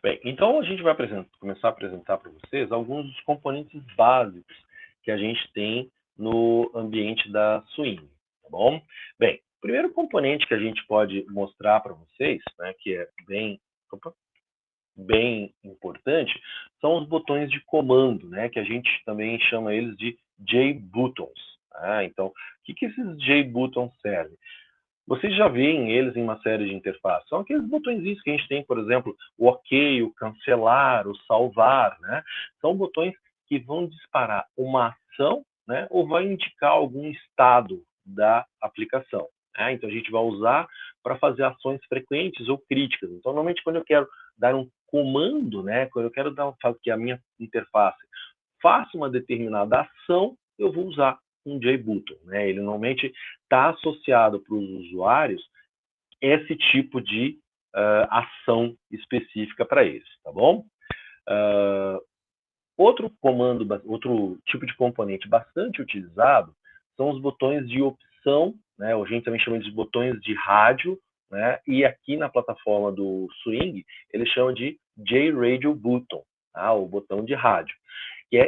Bem, então a gente vai começar a apresentar para vocês alguns dos componentes básicos que a gente tem no ambiente da Swing, tá bom? Bem, o primeiro componente que a gente pode mostrar para vocês, né, que é bem importante, são os botões de comando, né, que a gente também chama eles de J-Buttons. Tá? Então, o que esses J-Buttons servem? Vocês já veem eles em uma série de interfaces. São aqueles botõezinhos que a gente tem, por exemplo, o OK, o cancelar, o salvar, né? São botões que vão disparar uma ação, né? Ou vai indicar algum estado da aplicação. Né? Então, a gente vai usar para fazer ações frequentes ou críticas. Então, normalmente, quando eu quero dar um comando, né? Quando eu quero que a minha interface faça uma determinada ação, eu vou usar um JButton. Né? Ele normalmente está associado para os usuários esse tipo de ação específica para eles, tá bom? Outro tipo de componente bastante utilizado são os botões de opção, né? A gente também chama de botões de rádio, né? E aqui na plataforma do Swing, ele chama de JRadio Button, tá? O botão de rádio. Que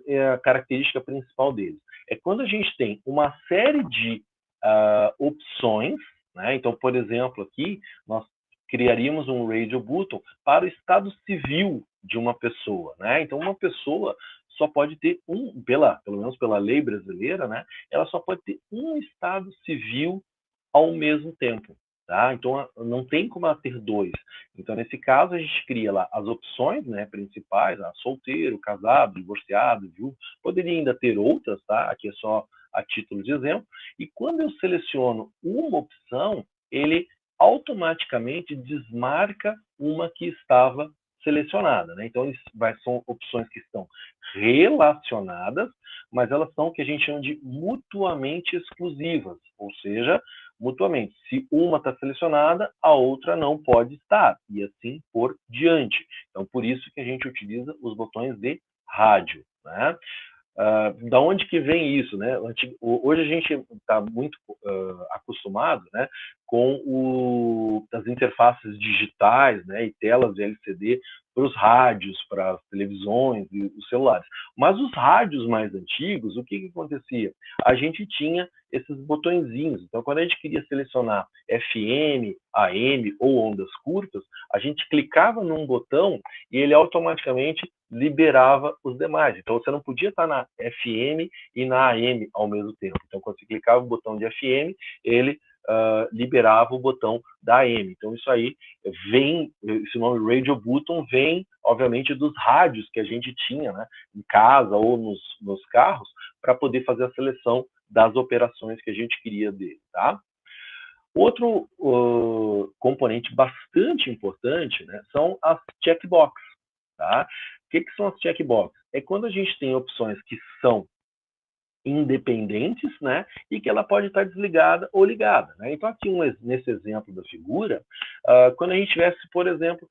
é a característica principal deles? É quando a gente tem uma série de opções, né? Então, por exemplo, aqui nós criaríamos um radio button para o estado civil de uma pessoa, né? Então, uma pessoa só pode ter pelo menos pela lei brasileira, né? Ela só pode ter um estado civil ao mesmo tempo. Tá? Então, não tem como ela ter dois. Então, nesse caso, a gente cria lá as opções, né, principais, solteiro, casado, divorciado, viúvo. Poderia ainda ter outras, tá? Aqui é só a título de exemplo. E quando eu seleciono uma opção, ele automaticamente desmarca uma que estava selecionada. Né? Então, são opções que estão relacionadas, mas elas são o que a gente chama de mutuamente exclusivas, ou seja, mutuamente. Se uma está selecionada, a outra não pode estar, e assim por diante. Então, por isso que a gente utiliza os botões de rádio. Né? Da onde que vem isso? Né? Hoje a gente está muito acostumado, né, com as interfaces digitais, né, e telas de LCD para os rádios, para as televisões e os celulares. Mas os rádios mais antigos, o que acontecia? A gente tinha esses botõezinhos. Então, quando a gente queria selecionar FM, AM ou ondas curtas, a gente clicava num botão e ele automaticamente liberava os demais. Então, você não podia estar na FM e na AM ao mesmo tempo. Então, quando você clicava no botão de FM, ele liberava o botão da AM. Então, isso aí esse nome Radio Button vem, obviamente, dos rádios que a gente tinha, né, em casa ou nos carros, para poder fazer a seleção das operações que a gente queria dele, tá? Outro componente bastante importante, né, são as checkboxes, tá? O que são as checkboxes? É quando a gente tem opções que são independentes, né, e que ela pode estar desligada ou ligada. Né? Então, aqui nesse exemplo da figura, quando a gente tivesse, por exemplo,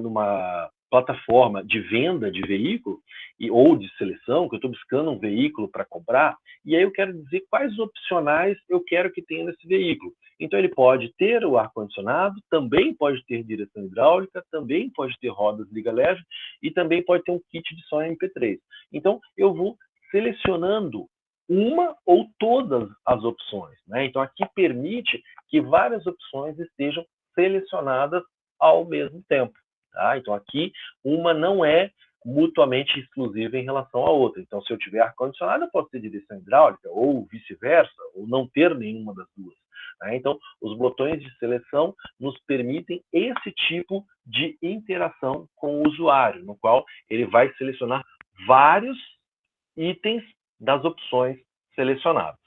numa plataforma de venda de veículo ou de seleção, que eu estou buscando um veículo para comprar, e aí eu quero dizer quais opcionais eu quero que tenha nesse veículo. Então, ele pode ter o ar-condicionado, também pode ter direção hidráulica, também pode ter rodas liga-leve e também pode ter um kit de som MP3. Então, eu vou selecionando uma ou todas as opções. Né? Então, aqui permite que várias opções estejam selecionadas ao mesmo tempo. Tá? Então, aqui, uma não é mutuamente exclusiva em relação à outra. Então, se eu tiver ar-condicionado, eu posso ter direção hidráulica, ou vice-versa, ou não ter nenhuma das duas. Né? Então, os botões de seleção nos permitem esse tipo de interação com o usuário, no qual ele vai selecionar vários itens das opções selecionadas.